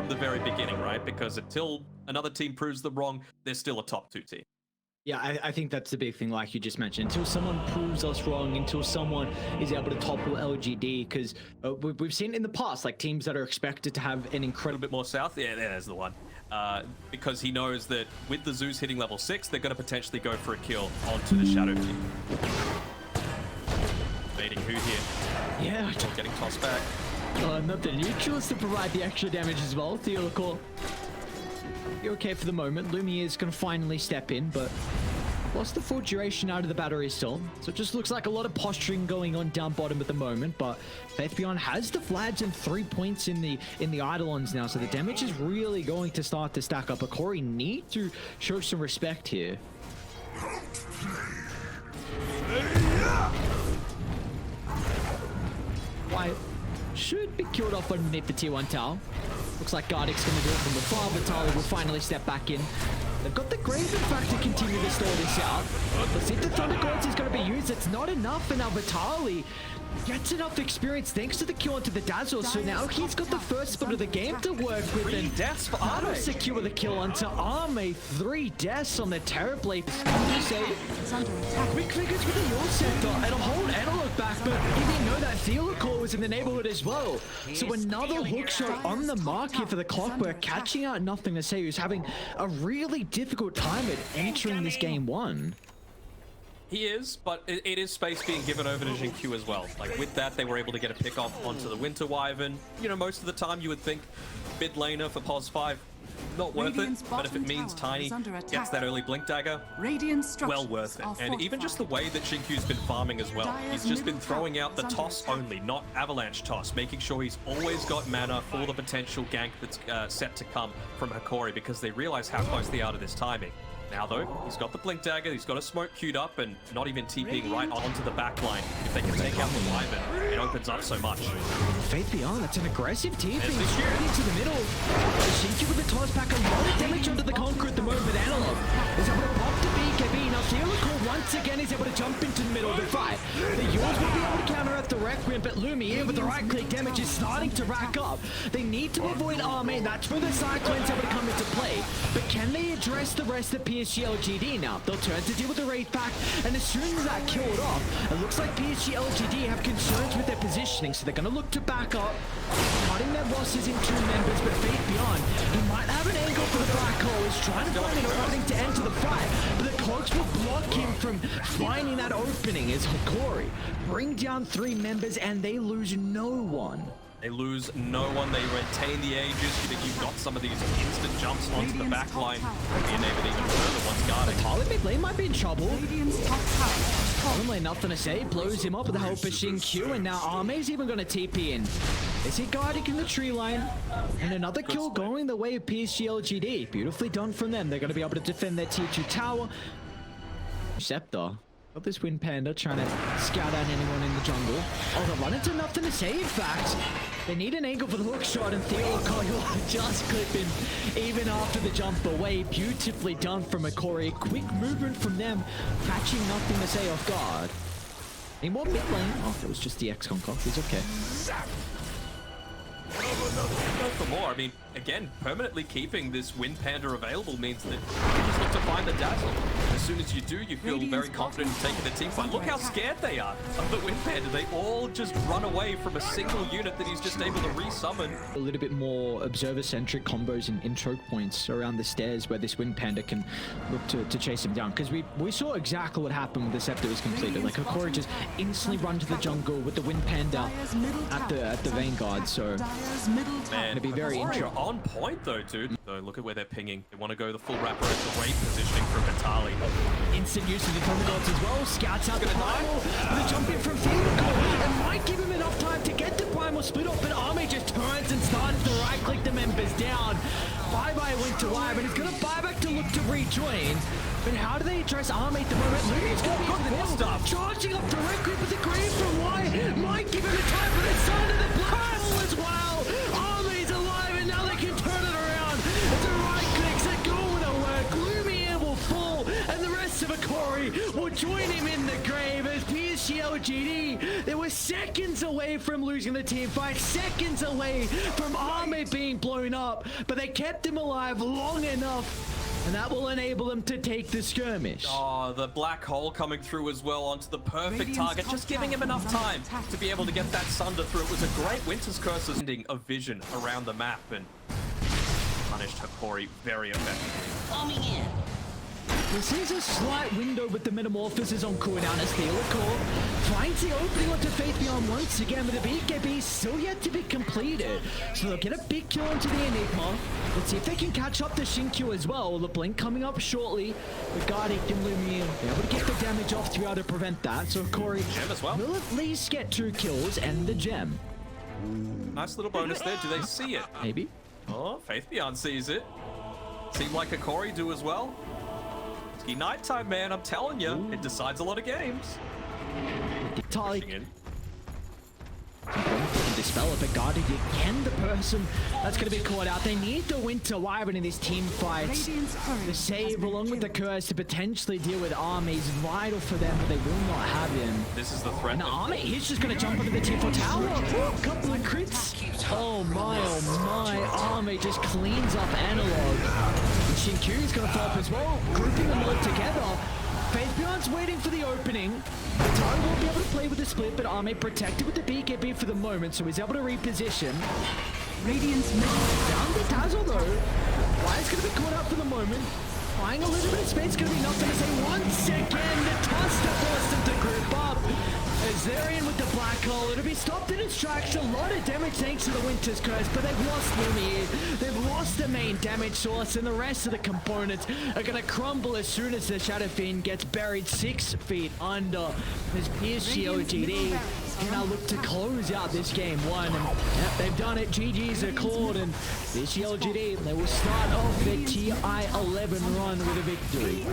from the very beginning, right? Because until another team proves them wrong, they're still a top 2 team. Yeah, I think that's the big thing, like you just mentioned. Until someone proves us wrong, until someone is able to topple LGD, because we've seen it in the past, like teams that are expected to have an incredible bit more south. Yeah, there's the one. Because he knows that with the Zeus hitting level 6, they're going to potentially go for a kill onto the Shadow team. Baiting who here? Yeah. Getting tossed back. Not the neutrals to provide the extra damage as well. Theolocal, you're okay for the moment. Lumiere is going to finally step in, but lost the full duration out of the battery still. So it just looks like a lot of posturing going on down bottom at the moment, but Faith Beyond has the flags and 3 points in the Eidolons now, so the damage is really going to start to stack up. Hokori need to show some respect here. Wyatt should be killed off underneath the tier 1 tower. Looks like Gardick's going to do it from afar, but Tali will finally step back in. They've got the Grave, in fact, to continue to stall this out. Let's see if the Thunder Gods is going to be used. It's not enough, and now Vitali gets enough experience thanks to the kill onto the Dazzle. So now he's got the first spot of the game to work with. 3 deaths for Arme. Secure the kill onto Arme. 3 deaths on the Terrorblade. Quick figures with the Yule Sector and a whole analog back, but he didn't know that Theolocore was in the neighborhood as well. So another hook shot on the mark here for the Clockwork, catching out Nothing to Say, who's having a really difficult time at entering this game 1. He is, but it is space being given over to Xingqiu as well. Like, with that, they were able to get a pick off onto the Winter Wyvern. You know, most of the time you would think mid laner for POS 5, not worth it, but if it means Tiny gets that early Blink Dagger, well worth it. And even just the way that Xingqiu's been farming as well. He's just been throwing out the toss only, not avalanche toss, making sure he's always got mana for the potential gank that's set to come from Hokori, because they realize how close they are to this timing. Now though, he's got the Blink Dagger, he's got a smoke queued up, and not even TPing right onto the back line. If they can take out the Wyvern, it opens up so much. Faith Beyond, that's an aggressive TP. Straight into the middle. Xingqiu with the toss back, a lot of damage onto the Conqueror at the moment. Analog is able to pop the BKB. Now Theolocore once again is able to jump into the middle of the fight. The Yours will be able to counteract the Requiem, but Lumiere with the right click damage is starting to rack up. They need to avoid Arme, that's where the Cyclone's able to come into play. But can they address the rest of PSG.LGD now? They'll turn to deal with the Wraith Pack, and as soon as that killed off, it looks like PSG.LGD have concerns with their positioning, so they're going to look to back up, cutting their losses in 2 members, but Faith Beyond, he might have an angle for the Black Hole. He's trying to find an opening to enter the fight, but the Cloaks will block him from finding that opening as Hokori bring down 3 members, and they lose no one. They lose no one, they retain the Aegis. You've got some of these instant jumps onto the back line, being able to even further once guarding. Tali mid lane might be in trouble. Bottom lane, Nothing to Say, blows him up with the help of Xingqiu, and now Arme's even going to TP in. They see Gardick in the tree line, and another kill going the way of PSG.LGD. Beautifully done from them. They're going to be able to defend their tier 2 tower. Scepter. Got this Wind Panda trying to scout out anyone in the jungle. Oh, they'll run into Nothing to Say, in fact. They need an angle for the hook shot, and Theolocore just clipping even after the jump away. Beautifully done from Hokori. Quick movement from them, catching Nothing to Say off guard. Any more mid lane? Oh, that was just the X-Concoct. He's okay. Go for more. I mean, again, permanently keeping this Wind Panda available means that you just look to find the Dazzle. As soon as you do, you feel very confident in taking the team fight. Look how scared they are of the Wind Panda. They all just run away from a single unit that he's just able to resummon. A little bit more observer-centric combos and choke points around the stairs where this Wind Panda can look to chase him down. Because we saw exactly what happened when the Scepter was completed. Like, Hokori just instantly run to the jungle with the Wind Panda at the Vanguard. So man, to be very interesting. On point though, dude. So look at where they're pinging. They want to go the full wrapper at the Wraith positioning from Vitali. Instant use of the Thunder Gods as well. Scouts out the Primal. The jump in from Theolocore, and might give him enough time to get the Primal split off, but Arme just turns and starts to right click the members down. Bye-bye Winter Wyvern. He's going to buy back to look to rejoin. But how do they address Arme at the moment? Lumia's going to be for the middle. Stuff. Charging up directly with the Grave from Wyatt. Might give him a time for the side of the Primal as well. Arme's alive, and now they can turn it around. The right clicks are going to work. Lumiere will fall, and the rest of Hokori will join him in the grave as PSG PSG.LGD. They were seconds away from losing the team fight, seconds away from Arme being blown up, but they kept him alive long enough. And that will enable them to take the skirmish. Oh, the black hole coming through as well onto the perfect target, just giving him enough time to be able to get that Sunder through. It was a great Winter's Curse ending of vision around the map and punished Hokori very effectively. Coming in. This is a slight window with the Metamorphosis on cooldown as Theocore finds the opening onto Faith Beyond once again, with the BKB still yet to be completed. So they'll get a big kill onto the Enigma. Let's see if they can catch up to Shinkyu as well. The Blink coming up shortly. Regarding Lumiere, they're able to get the damage off to be able to prevent that. So Corey Gem as well. will at least get 2 kills and the gem. Nice little bonus there. Do they see it? Maybe. Oh, Faith Beyond sees it. Seemed like Hokori do as well. It's nighttime, man. I'm telling you, it decides a lot of games. Tali Pushing in. dispel it, but guarded again the person that's going to be caught out. They need the Winter Wyvern in this team fight. The save along with the curse to potentially deal with Arme is vital for them, but they will not have him. This is the threat. And Arme, he's just going to jump onto the T4 tower. A couple of crits. Oh my, Arme just cleans up Analog. Shinkyu's going to fall up as well, grouping them all together. Faith Beyond's waiting for the opening. Taro won't be able to play with the split, but Arme protected with the BKB for the moment, so he's able to reposition. Radiant's Down the Dazzle though. Wyatt's going to be caught out for the moment. Buying a little bit of space, going to be nothing to say once again. The toss to force them to group up. As they're in with the black hole, it'll be stopped in its tracks. A lot of damage thanks to the Winter's Curse, but they've lost Lumiere. They've lost the main damage source, and the rest of the components are going to crumble as soon as the Shadow Fiend gets buried 6 feet under. As PSG.LGD can now look to close out this game 1. And yep, they've done it. GG's are called, and PSG.LGD, they will start off their TI 11 run with a victory.